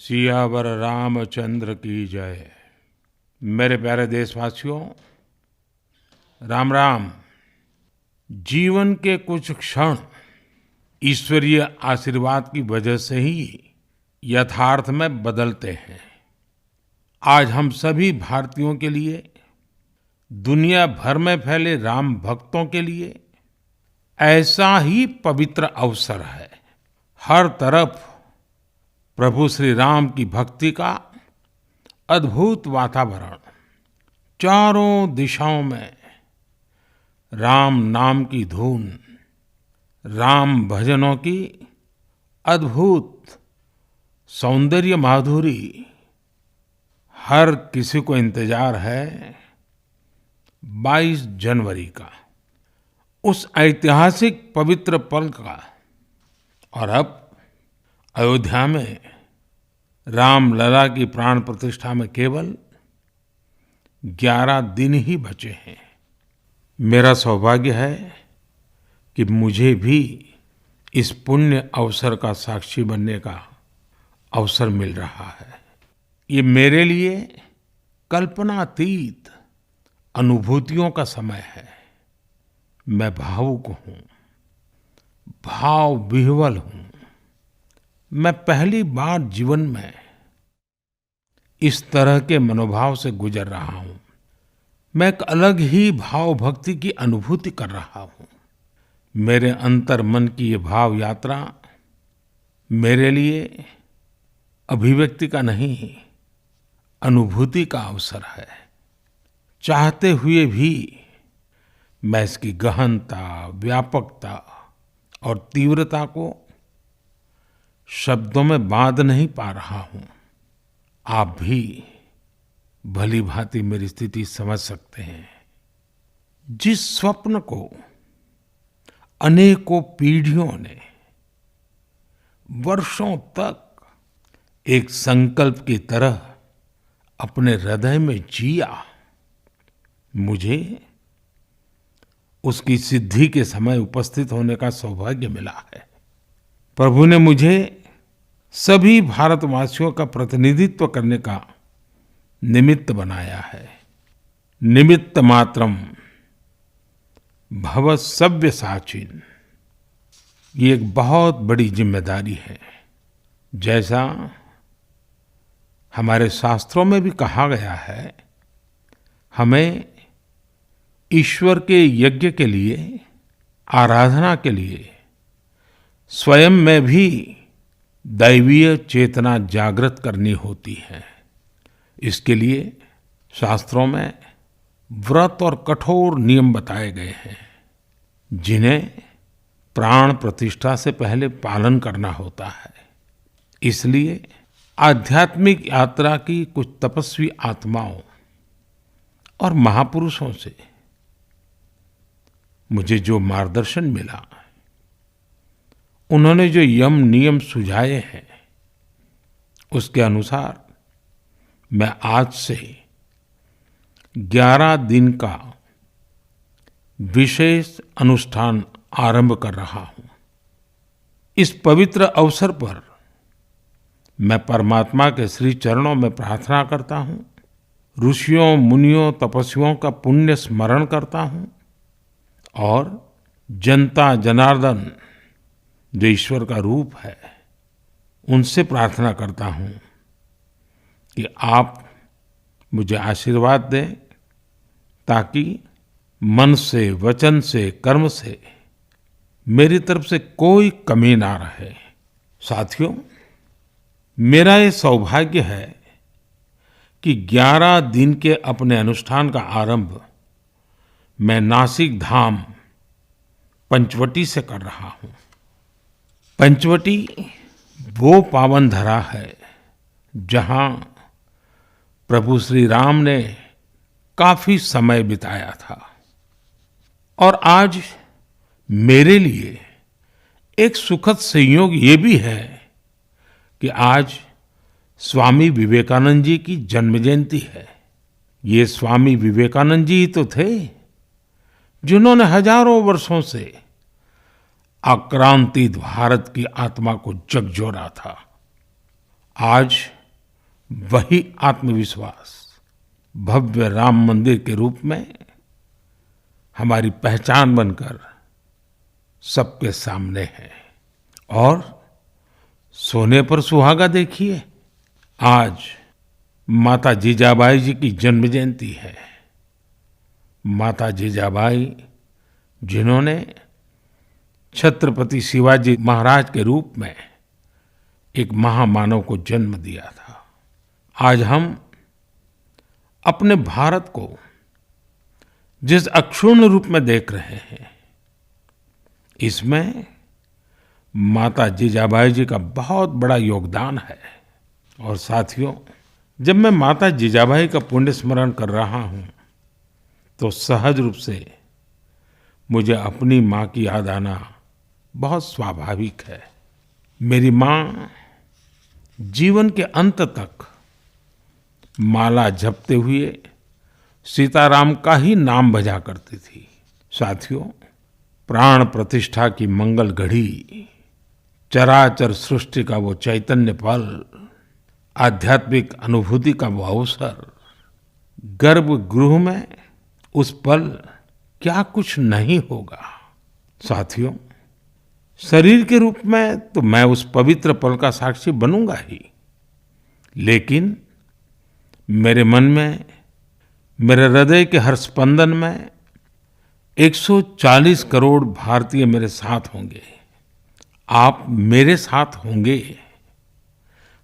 सियावर रामचंद्र की जय। मेरे प्यारे देशवासियों, राम राम। जीवन के कुछ क्षण ईश्वरीय आशीर्वाद की वजह से ही यथार्थ में बदलते हैं। आज हम सभी भारतीयों के लिए, दुनिया भर में फैले राम भक्तों के लिए ऐसा ही पवित्र अवसर है। हर तरफ प्रभु श्री राम की भक्ति का अद्भुत वातावरण, चारों दिशाओं में राम नाम की धून, राम भजनों की अद्भुत सौंदर्य माधुरी। हर किसी को इंतजार है 22 जनवरी का, उस ऐतिहासिक पवित्र पल का। और अब अयोध्या में रामलला की प्राण प्रतिष्ठा में केवल 11 दिन ही बचे हैं। मेरा सौभाग्य है कि मुझे भी इस पुण्य अवसर का साक्षी बनने का अवसर मिल रहा है। ये मेरे लिए कल्पनातीत अनुभूतियों का समय है। मैं भावुक हूँ, भाव विह्वल हूँ। मैं पहली बार जीवन में इस तरह के मनोभाव से गुजर रहा हूँ। मैं एक अलग ही भाव भक्ति की अनुभूति कर रहा हूँ। मेरे अंतर मन की ये भाव यात्रा मेरे लिए अभिव्यक्ति का नहीं, अनुभूति का अवसर है। चाहते हुए भी मैं इसकी गहनता, व्यापकता और तीव्रता को शब्दों में बांध नहीं पा रहा हूं। आप भी भली भांति मेरी स्थिति समझ सकते हैं। जिस स्वप्न को अनेकों पीढ़ियों ने वर्षों तक एक संकल्प की तरह अपने हृदय में जिया, मुझे उसकी सिद्धि के समय उपस्थित होने का सौभाग्य मिला है। प्रभु ने मुझे सभी भारतवासियों का प्रतिनिधित्व करने का निमित्त बनाया है। निमित्त मात्रम भव सव्यसाचिन। ये एक बहुत बड़ी जिम्मेदारी है। जैसा हमारे शास्त्रों में भी कहा गया है, हमें ईश्वर के यज्ञ के लिए, आराधना के लिए स्वयं में भी दैवीय चेतना जागृत करनी होती है। इसके लिए शास्त्रों में व्रत और कठोर नियम बताए गए हैं, जिन्हें प्राण प्रतिष्ठा से पहले पालन करना होता है। इसलिए आध्यात्मिक यात्रा की कुछ तपस्वी आत्माओं और महापुरुषों से मुझे जो मार्गदर्शन मिला, उन्होंने जो यम नियम सुझाए हैं, उसके अनुसार मैं आज से 11 दिन का विशेष अनुष्ठान आरंभ कर रहा हूं। इस पवित्र अवसर पर मैं परमात्मा के श्री चरणों में प्रार्थना करता हूं, ऋषियों, मुनियों, तपस्वियों का पुण्य स्मरण करता हूं और जनता जनार्दन जो ईश्वर का रूप है, उनसे प्रार्थना करता हूं कि आप मुझे आशीर्वाद दें, ताकि मन से, वचन से, कर्म से मेरी तरफ से कोई कमी ना रहे। साथियों, मेरा ये सौभाग्य है कि 11 दिन के अपने अनुष्ठान का आरंभ मैं नासिक धाम पंचवटी से कर रहा हूं। पंचवटी वो पावन धरा है जहां प्रभु श्री राम ने काफी समय बिताया था। और आज मेरे लिए एक सुखद संयोग ये भी है कि आज स्वामी विवेकानंद जी की जन्म जयंती है। ये स्वामी विवेकानंद जी ही तो थे जिन्होंने हजारों वर्षों से आक्रांतित भारत की आत्मा को झकझोरा था। आज वही आत्मविश्वास भव्य राम मंदिर के रूप में हमारी पहचान बनकर सबके सामने है। और सोने पर सुहागा देखिए, आज माता जीजाबाई जी की जन्म जयंती है। माता जीजाबाई जिन्होंने छत्रपति शिवाजी महाराज के रूप में एक महामानव को जन्म दिया था। आज हम अपने भारत को जिस अक्षुण्ण रूप में देख रहे हैं, इसमें माता जीजाबाई जी का बहुत बड़ा योगदान है। और साथियों, जब मैं माता जीजाबाई का पुण्य स्मरण कर रहा हूँ तो सहज रूप से मुझे अपनी माँ की याद आना बहुत स्वाभाविक है। मेरी माँ जीवन के अंत तक माला जपते हुए सीताराम का ही नाम भजा करती थी। साथियों, प्राण प्रतिष्ठा की मंगल घड़ी, चराचर सृष्टि का वो चैतन्य पल, आध्यात्मिक अनुभूति का वो अवसर, गर्भगृह में उस पल क्या कुछ नहीं होगा। साथियों, शरीर के रूप में तो मैं उस पवित्र पल का साक्षी बनूंगा ही, लेकिन मेरे मन में, मेरे हृदय के हर स्पंदन में 140 करोड़ भारतीय मेरे साथ होंगे। आप मेरे साथ होंगे,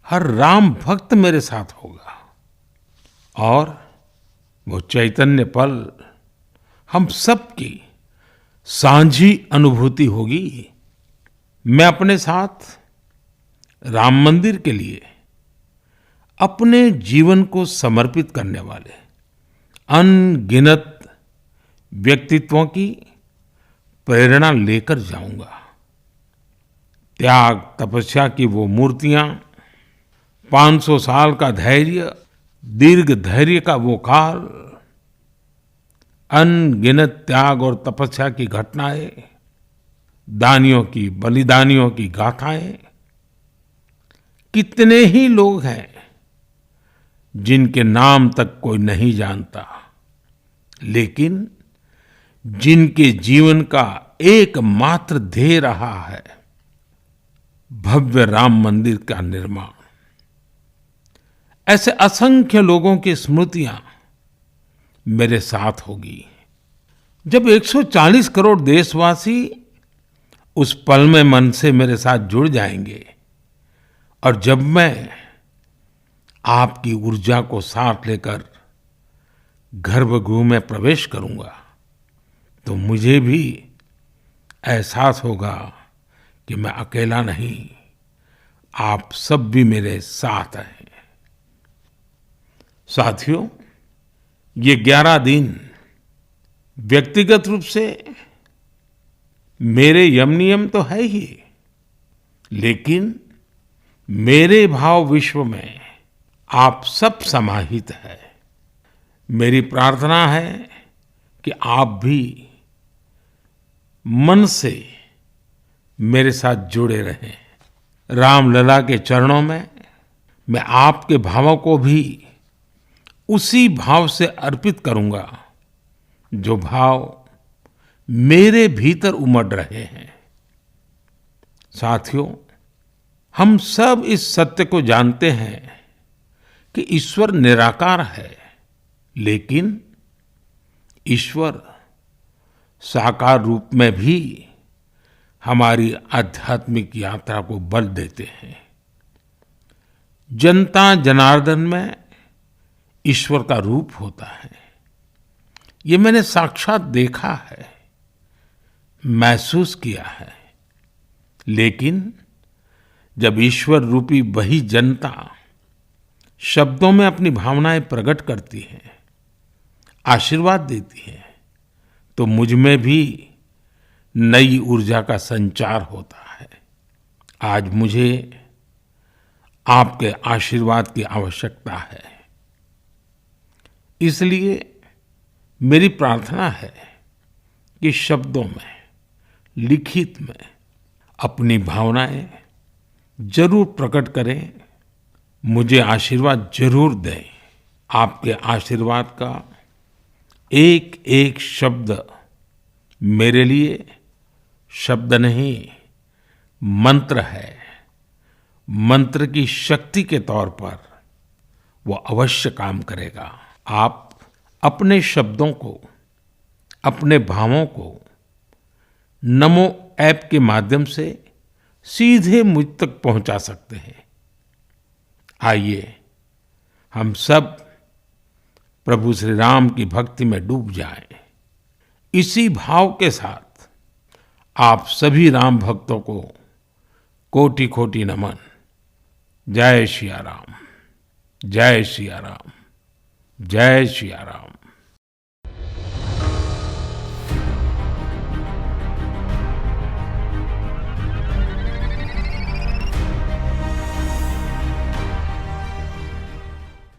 हर राम भक्त मेरे साथ होगा, और वो चैतन्य पल हम सबकी साझी अनुभूति होगी। मैं अपने साथ राम मंदिर के लिए अपने जीवन को समर्पित करने वाले अनगिनत व्यक्तित्वों की प्रेरणा लेकर जाऊंगा। त्याग तपस्या की वो मूर्तियां, 500 साल का धैर्य, दीर्घ धैर्य का वो काल, अनगिनत त्याग और तपस्या की घटनाएं, दानियों की, बलिदानियों की गाथाएं। कितने ही लोग हैं जिनके नाम तक कोई नहीं जानता, लेकिन जिनके जीवन का एकमात्र ध्येय रहा है भव्य राम मंदिर का निर्माण। ऐसे असंख्य लोगों की स्मृतियां मेरे साथ होगी। जब 140 करोड़ देशवासी उस पल में मन से मेरे साथ जुड़ जाएंगे, और जब मैं आपकी ऊर्जा को साथ लेकर गर्भगृह में प्रवेश करूंगा, तो मुझे भी एहसास होगा कि मैं अकेला नहीं, आप सब भी मेरे साथ हैं। साथियों, ये 11 दिन व्यक्तिगत रूप से मेरे यम नियम तो है ही, लेकिन मेरे भाव विश्व में आप सब समाहित है। मेरी प्रार्थना है कि आप भी मन से मेरे साथ जुड़े रहें। रामलला के चरणों में मैं आपके भावों को भी उसी भाव से अर्पित करूंगा जो भाव मेरे भीतर उमड़ रहे हैं। साथियों, हम सब इस सत्य को जानते हैं कि ईश्वर निराकार है, लेकिन ईश्वर साकार रूप में भी हमारी आध्यात्मिक यात्रा को बल देते हैं। जनता जनार्दन में ईश्वर का रूप होता है, ये मैंने साक्षात देखा है, महसूस किया है। लेकिन जब ईश्वर रूपी वही जनता शब्दों में अपनी भावनाएं प्रकट करती है, आशीर्वाद देती है, तो मुझ में भी नई ऊर्जा का संचार होता है। आज मुझे आपके आशीर्वाद की आवश्यकता है, इसलिए मेरी प्रार्थना है कि शब्दों में, लिखित में अपनी भावनाएं जरूर प्रकट करें, मुझे आशीर्वाद जरूर दें। आपके आशीर्वाद का एक एक शब्द मेरे लिए शब्द नहीं, मंत्र है। मंत्र की शक्ति के तौर पर वो अवश्य काम करेगा। आप अपने शब्दों को, अपने भावों को नमो ऐप के माध्यम से सीधे मुझ तक पहुंचा सकते हैं। आइए हम सब प्रभु श्री राम की भक्ति में डूब जाएं। इसी भाव के साथ आप सभी राम भक्तों को कोटि कोटि नमन। जय सिया राम, जय सिया राम, जय सिया राम।